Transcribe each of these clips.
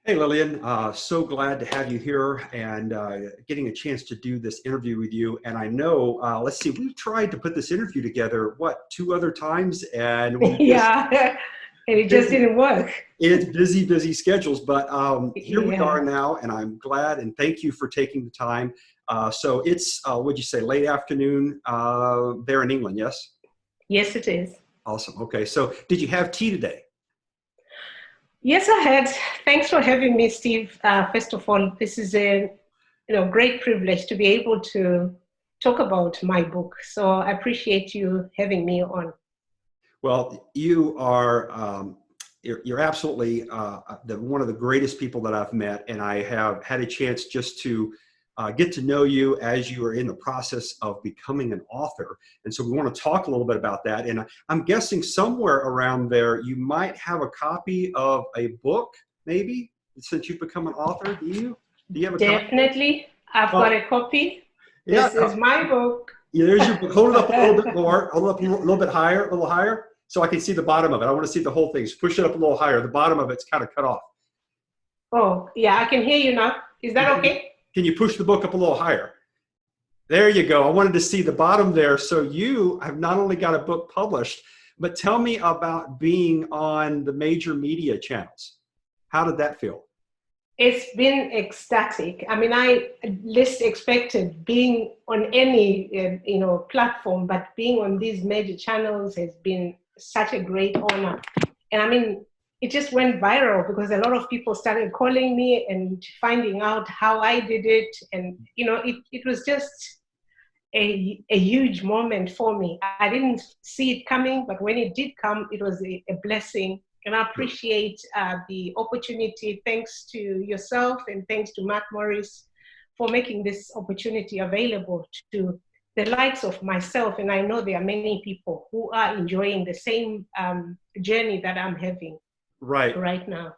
Hey Lillian, so glad to have you here and getting a chance to do this interview with you. And I know, let's see, we've tried to put this interview together, what, two other times, and we just Yeah, and it just busy. didn't work. It's busy schedules, but here we are Yeah. now, and I'm glad and thank you for taking the time. So it's, what'd you say, late afternoon there in England, yes? Yes, it is. Awesome. Okay, so did you have tea today? Yes, I had. Thanks for having me, Steve. First of all, this is a great privilege to be able to talk about my book. So I appreciate you having me on. Well, you are you're absolutely one of the greatest people that I've met, and I have had a chance just to get to know you as you are in the process of becoming an author. And so we want to talk a little bit about that. And I'm guessing somewhere around there you might have a copy of a book, maybe, since you've become an author. Do you? Do you have a copy? Definitely, I've got Well, a copy. yeah. This is my book. Yeah, there's your book. Hold it up a little bit more. Hold it up a little bit higher, a little higher, so I can see the bottom of it. I want to see the whole thing. So push it up a little higher. The bottom of it's kind of cut off. Oh, yeah, I can hear you now. Is that okay? Can you push the book up a little higher? There you go. I wanted to see the bottom there. So you have not only got a book published, but tell me about being on the major media channels. How did that feel? It's been ecstatic. I mean, I least expected being on any platform, but being on these major channels has been such a great honor. And I mean, it just went viral because a lot of people started calling me and finding out how I did it, and it was just a huge moment for me. I didn't see it coming, but when it did come, it was a blessing. And I appreciate the opportunity. Thanks to yourself and thanks to Matt Morris for making this opportunity available to the likes of myself. And I know there are many people who are enjoying the same journey that I'm having Right. right now.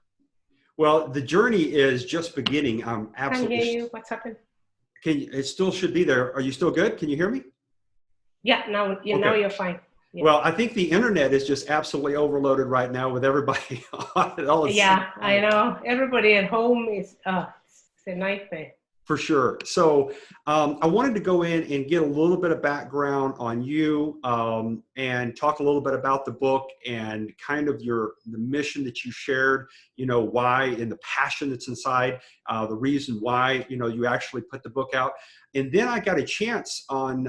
Well, the journey is just beginning. I'm I can't hear absolutely. you. What's happened? It still should be there. Are you still good? Can you hear me? Yeah, now, now Okay. you're fine. Yeah. Well, I think the internet is just absolutely overloaded right now with everybody on it all at the same Yeah, I time. know. Everybody at home is, it's a nightmare. For sure. So I wanted to go in and get a little bit of background on you and talk a little bit about the book and kind of the mission that you shared, why, and the passion that's inside, the reason why, you actually put the book out. And then I got a chance on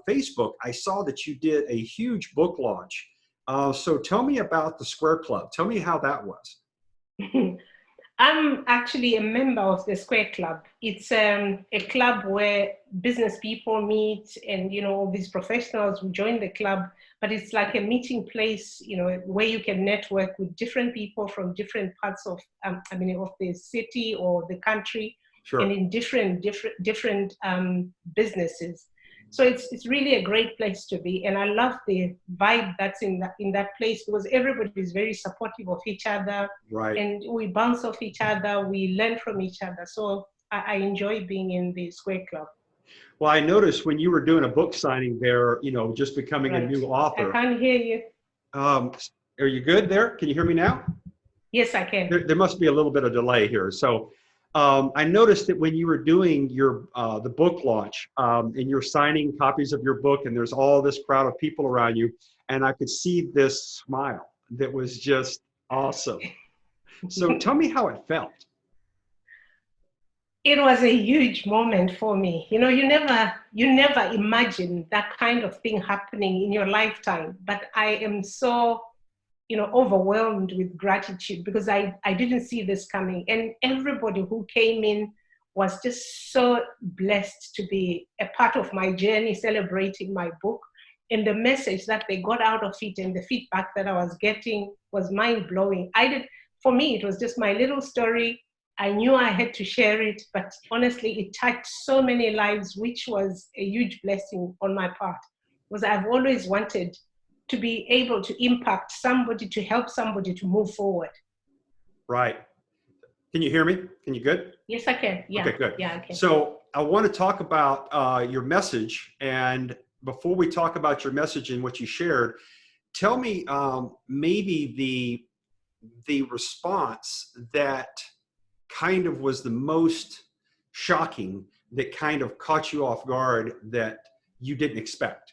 Facebook. I saw that you did a huge book launch. So tell me about the Square Club. Tell me how that was. I'm actually a member of the Square Club. It's a club where business people meet, and all these professionals who join the club. But it's like a meeting place, where you can network with different people from different parts of, of the city or the country, and Sure. in different businesses. So it's really a great place to be, and I love the vibe that's in that place because everybody is very supportive of each other, Right. and we bounce off each other, we learn from each other. So I enjoy being in the Square Club. Well, I noticed when you were doing a book signing there, just becoming a Right. new I author. can't hear you. Um, are you good there? Can you hear me now? Yes, I can. There must be a little bit of delay here. So I noticed that when you were doing your the book launch and you're signing copies of your book, and there's all this crowd of people around you, and I could see this smile that was just awesome. So tell me how it felt. It was a huge moment for me. You never imagine that kind of thing happening in your lifetime. But I am so, overwhelmed with gratitude because I didn't see this coming. And everybody who came in was just so blessed to be a part of my journey, celebrating my book. And the message that they got out of it and the feedback that I was getting was mind blowing. For me, it was just my little story. I knew I had to share it, but honestly, it touched so many lives, which was a huge blessing on my part. Because I've always wanted to be able to impact somebody, to help somebody to move forward. Right. Can you hear me? Can you good? Yes, I can. Yeah. Okay, good. Yeah, I can. So I want to talk about your message. And before we talk about your message and what you shared, tell me maybe the response that kind of was the most shocking, that kind of caught you off guard, that you didn't expect?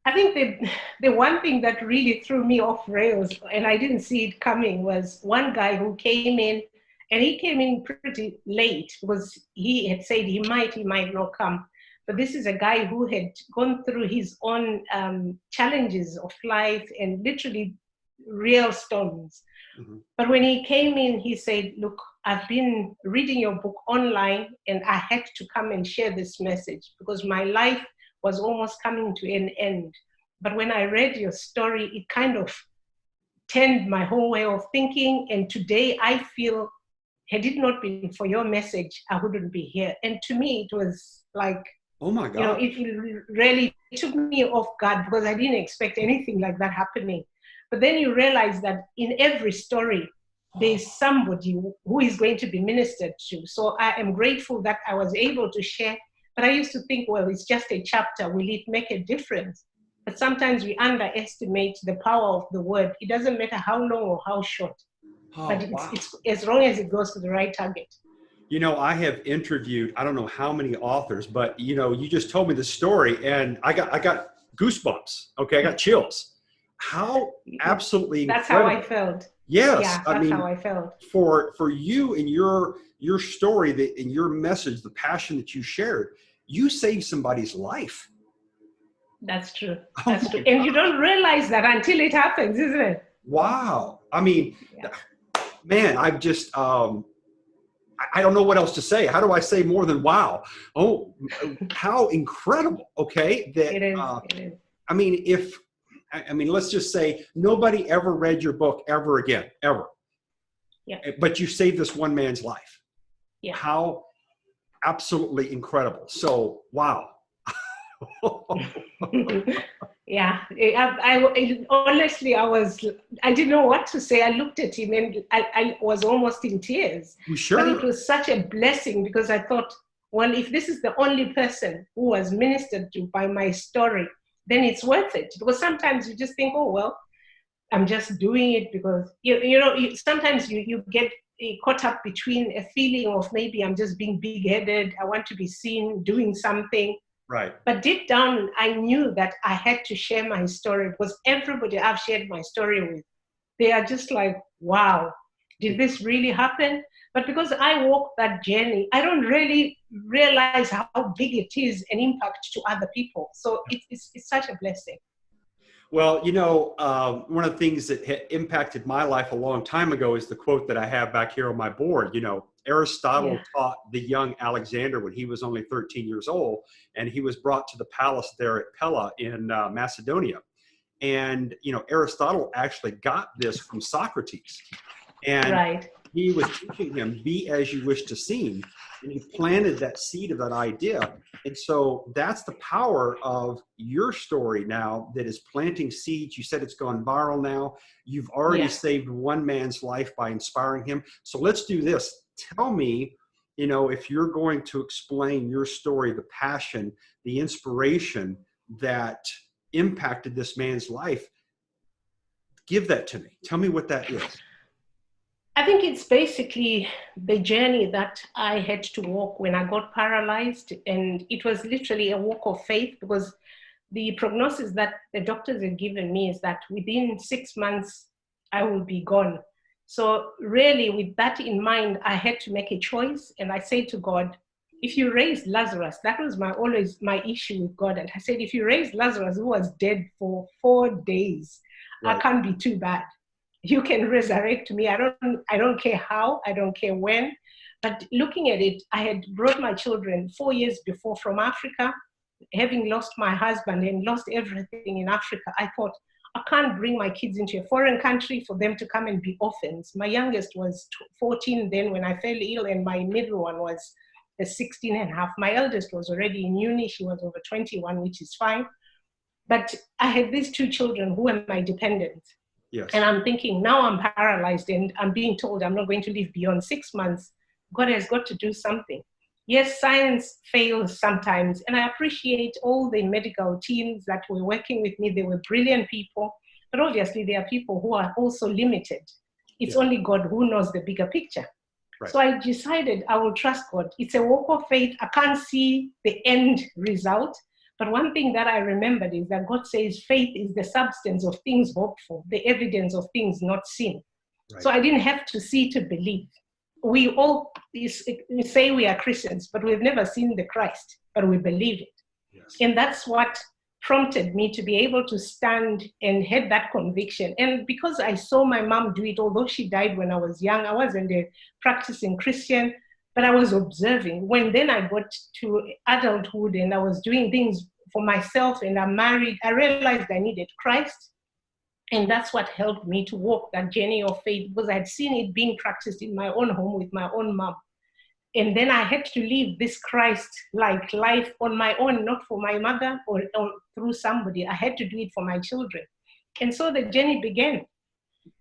I think the one thing that really threw me off rails, and I didn't see it coming, was one guy who came in, and he came in pretty late because he had said he might not come. But this is a guy who had gone through his own challenges of life and literally real storms. Mm-hmm. But when he came in, he said, look, I've been reading your book online and I had to come and share this message because my life was almost coming to an end. But when I read your story, it kind of turned my whole way of thinking. And today I feel, had it not been for your message, I wouldn't be here. And to me, it was like, Oh my you know, God. it really took me off guard because I didn't expect anything like that happening. But then you realize that in every story, there's somebody who is going to be ministered to. So I am grateful that I was able to share. But I used to think, well, it's just a chapter. Will it make a difference? But sometimes we underestimate the power of the word. It doesn't matter how long or how short, but it's as long as it goes to the right target. You know, I have interviewed, I don't know how many authors, but you know, you just told me the story and I got goosebumps. Okay. I got chills. How absolutely That's incredible. how I felt. Yes. Yeah, I mean, how I felt. For you and your story, that in your message, the passion that you shared, you saved somebody's life. That's true. Oh That's true. my And God. you don't realize that until it happens, isn't it? Wow. I mean, Yeah. man, I've just, I don't know what else to say. How do I say more than wow? Oh, how incredible. Okay. That, It is. It is. I mean, let's just say nobody ever read your book ever again, ever. Yeah. But you saved this one man's life. Yeah. How absolutely incredible. So, wow. Yeah. Honestly, I didn't know what to say. I looked at him and I was almost in tears. Sure. But it was such a blessing because I thought, well, if this is the only person who was ministered to by my story, then it's worth it. Because sometimes you just think, oh, well, I'm just doing it because, sometimes you get caught up between a feeling of maybe I'm just being big-headed, I want to be seen doing something. Right. But deep down, I knew that I had to share my story because everybody I've shared my story with, they are just like, wow, did this really happen? But because I walked that journey, I don't really realize how big it is an impact to other people. So it's such a blessing. Well, you know, one of the things that impacted my life a long time ago is the quote that I have back here on my board. You know, Aristotle taught the young Alexander when he was only 13 years old, and he was brought to the palace there at Pella in Macedonia. And, you know, Aristotle actually got this from Socrates. And Right. he was teaching him, be as you wish to seem. And he planted that seed of that idea. And so that's the power of your story now that is planting seeds. You said it's gone viral now. You've already saved one man's life by inspiring him. So let's do this. Tell me, you know, if you're going to explain your story, the passion, the inspiration that impacted this man's life, give that to me. Tell me what that is. I think it's basically the journey that I had to walk when I got paralyzed. And it was literally a walk of faith because the prognosis that the doctors had given me is that within 6 months, I will be gone. So really with that in mind, I had to make a choice. And I said to God, if you raise Lazarus, that was always my issue with God. And I said, if you raise Lazarus, who was dead for 4 days, I can't be too bad. You can resurrect me. I don't care how, I don't care when. But looking at it, I had brought my children 4 years before from Africa, having lost my husband and lost everything in Africa. I thought, I can't bring my kids into a foreign country for them to come and be orphans. My youngest was 14 then when I fell ill, and my middle one was 16 and a half. My eldest was already in uni. She was over 21, which is fine. But I had these 2 children who were my dependents. Yes. And I'm thinking, now I'm paralyzed and I'm being told I'm not going to live beyond 6 months. God has got to do something. Yes, science fails sometimes. And I appreciate all the medical teams that were working with me. They were brilliant people. But obviously, there are people who are also limited. It's Yeah. only God who knows the bigger picture. Right. So I decided I will trust God. It's a walk of faith. I can't see the end result. But one thing that I remembered is that God says faith is the substance of things hoped for, the evidence of things not seen. Right. So I didn't have to see to believe. We all say we are Christians, but we've never seen the Christ, but we believe it. Yes. And that's what prompted me to be able to stand and had that conviction. And because I saw my mom do it, although she died when I was young, I wasn't a practicing Christian, but I was observing. When then I got to adulthood and I was doing things for myself and I'm married, I realized I needed Christ. And that's what helped me to walk that journey of faith, because I'd seen it being practiced in my own home with my own mom. And then I had to live this Christ-like life on my own, not for my mother or through somebody. I had to do it for my children. And so the journey began.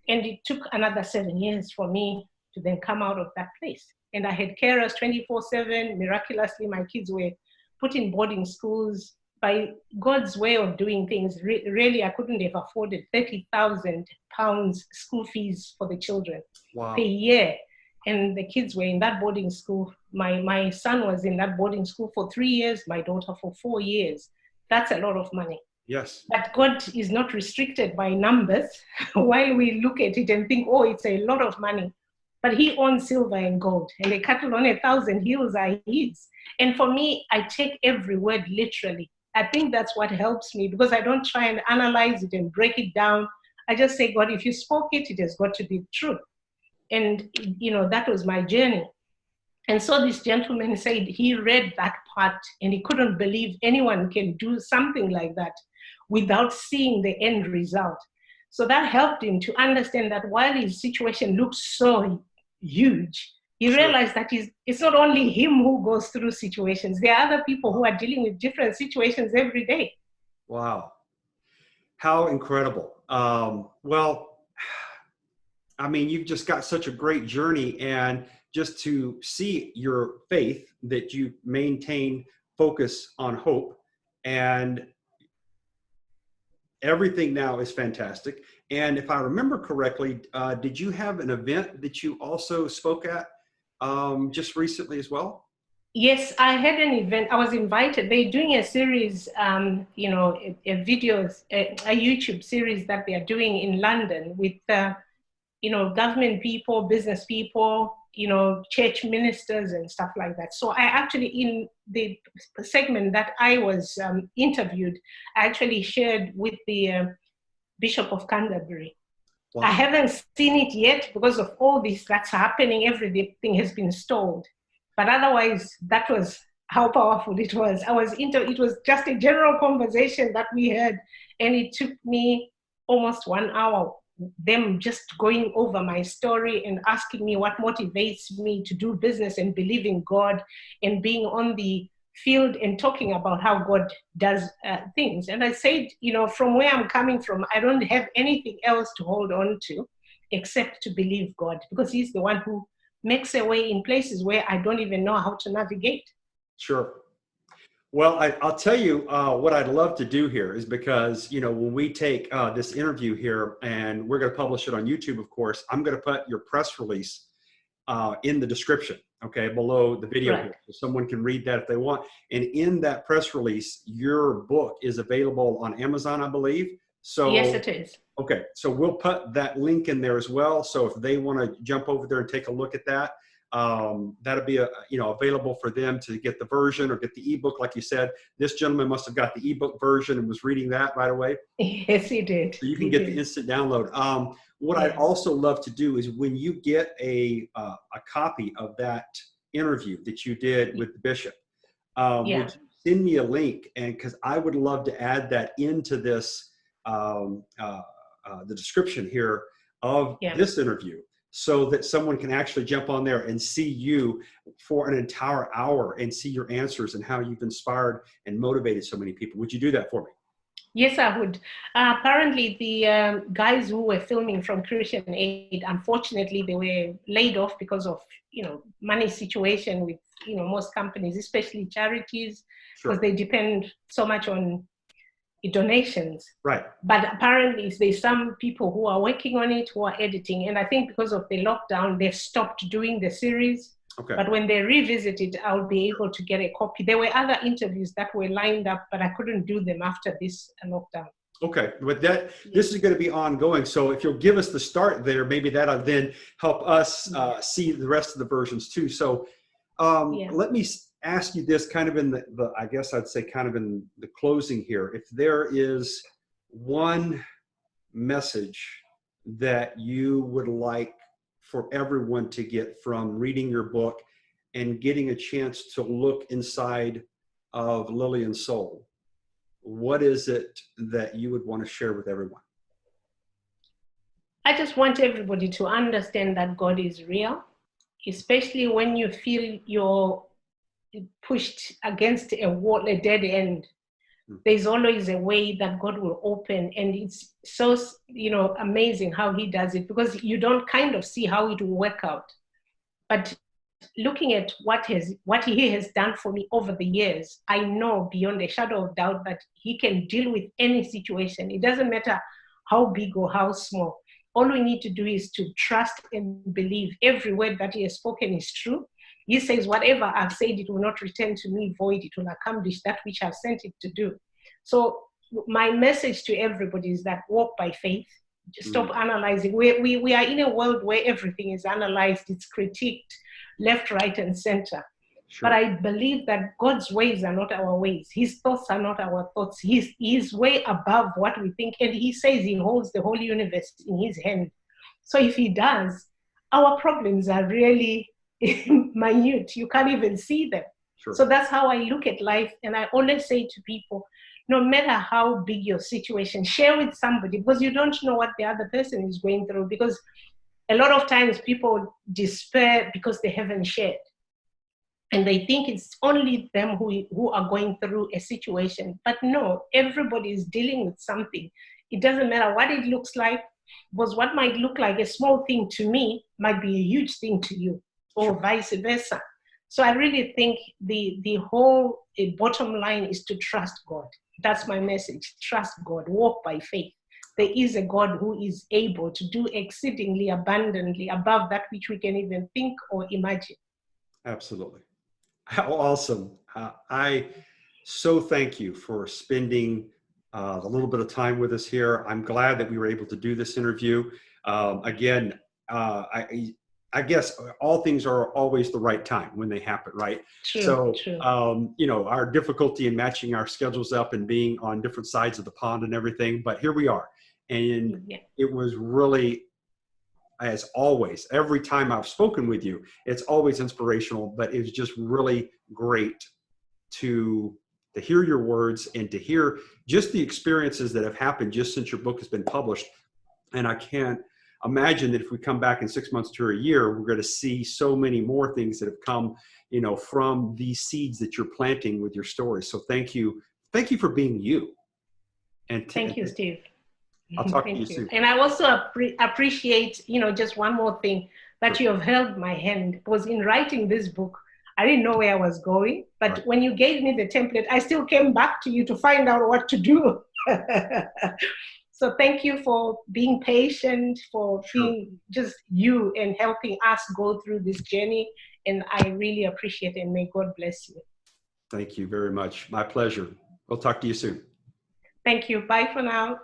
And it took another 7 years for me to then come out of that place. And I had carers 24/7. Miraculously, my kids were put in boarding schools. By God's way of doing things, really, I couldn't have afforded £30,000 school fees for the children per year. And the kids were in that boarding school. My son was in that boarding school for 3 years, my daughter for 4 years. That's a lot of money. Yes. But God is not restricted by numbers while we look at it and think, oh, it's a lot of money. But he owns silver and gold, and the cattle on 1,000 hills are his. And for me, I take every word literally. I think that's what helps me, because I don't try and analyze it and break it down. I just say, God, if you spoke it, it has got to be true. And, that was my journey. And so this gentleman said he read that part and he couldn't believe anyone can do something like that without seeing the end result. So that helped him to understand that while his situation looks so huge, he realized that it's not only him who goes through situations. There are other people who are dealing with different situations every day. Wow. How incredible. Well, I mean, you've just got such a great journey, and just to see your faith, that you maintain focus on hope, and everything now is fantastic. And if I remember correctly, did you have an event that you also spoke at just recently as well? Yes, I had an event. I was invited. They're doing a series, a YouTube series that they are doing in London with, government people, business people, church ministers and stuff like that. So I actually, in the segment that I was interviewed, I actually shared with the Bishop of Canterbury. Wow. I haven't seen it yet because of all this that's happening. Everything has been stalled. But otherwise, that was how powerful it was. It was just a general conversation that we had, and it took me almost 1 hour, them just going over my story and asking me what motivates me to do business and believe in God, and being on the field and talking about how God does things. And I said, from where I'm coming from, I don't have anything else to hold on to except to believe God, because He's the one who makes a way in places where I don't even know how to navigate. Sure. Well, I'll tell you what I'd love to do here is, because, when we take this interview here and we're going to publish it on YouTube, of course, I'm going to put your press release in the description, okay, below the video here, so someone can read that if they want. And in that press release, your book is available on Amazon, I believe. So yes, it is. Okay, so we'll put that link in there as well. So if they want to jump over there and take a look at that, that'll be available for them to get the version or get the ebook. Like you said, this gentleman must have got the ebook version and was reading that right away. Yes, he did. So you can get the instant download. What I'd also love to do is, when you get a copy of that interview that you did with the bishop, would you send me a link? And because I would love to add that into this the description here of this interview, so that someone can actually jump on there and see you for an entire hour and see your answers and how you've inspired and motivated so many people. Would you do that for me? Yes, I would. Apparently, the guys who were filming from Christian Aid, unfortunately, they were laid off because of, money situation with, most companies, especially charities, because they depend so much on donations. Right. But apparently there's some people who are working on it, who are editing. And I think because of the lockdown, they've stopped doing the series. Okay. But when they revisit it, I'll be able to get a copy. There were other interviews that were lined up, but I couldn't do them after this lockdown. Okay, but this is going to be ongoing. So if you'll give us the start there, maybe that'll then help us see the rest of the versions too. So let me ask you this, kind of in the I guess I'd say kind of in the closing here. If there is one message that you would like for everyone to get from reading your book and getting a chance to look inside of Lillian's soul, what is it that you would want to share with everyone? I just want everybody to understand that God is real, especially when you feel you're pushed against a wall, a dead end. There's always a way that God will open, and it's so, amazing how he does it, because you don't kind of see how it will work out. But looking at what he has done for me over the years, I know beyond a shadow of doubt that he can deal with any situation. It doesn't matter how big or how small. All we need to do is to trust and believe every word that he has spoken is true. He says, whatever I've said, it will not return to me void. It will accomplish that which I've sent it to do. So my message to everybody is that walk by faith. Just stop analyzing. We are in a world where everything is analyzed, it's critiqued, left, right, and center. Sure. But I believe that God's ways are not our ways. His thoughts are not our thoughts. He's way above what we think. And he says he holds the whole universe in his hand. So if he does, our problems are really minute. You can't even see them. Sure. So that's how I look at life. And I always say to people, no matter how big your situation, share with somebody, because you don't know what the other person is going through. Because a lot of times people despair because they haven't shared. And they think it's only them who are going through a situation. But no, everybody is dealing with something. It doesn't matter what it looks like, because what might look like a small thing to me might be a huge thing to you, or vice versa. So I really think the whole bottom line is to trust God. That's my message. Trust God. Walk by faith. There is a God who is able to do exceedingly abundantly above that which we can even think or imagine. Absolutely. How awesome. I so thank you for spending a little bit of time with us here. I'm glad that we were able to do this interview. Again, I guess all things are always the right time when they happen, right? True, so, true. Our difficulty in matching our schedules up and being on different sides of the pond and everything, but here we are. And it was really, as always, every time I've spoken with you, it's always inspirational, but it was just really great to hear your words and to hear just the experiences that have happened just since your book has been published. And I can't imagine that if we come back in 6 months to a year, we're going to see so many more things that have come, from these seeds that you're planting with your story. So thank you for being you. And thank you, Steve. I'll talk to you soon. And I also appreciate, just one more thing, that you have held my hand. Because in writing this book, I didn't know where I was going, but when you gave me the template, I still came back to you to find out what to do. So thank you for being patient, for being just you and helping us go through this journey. And I really appreciate it, and may God bless you. Thank you very much. My pleasure. We'll talk to you soon. Thank you. Bye for now.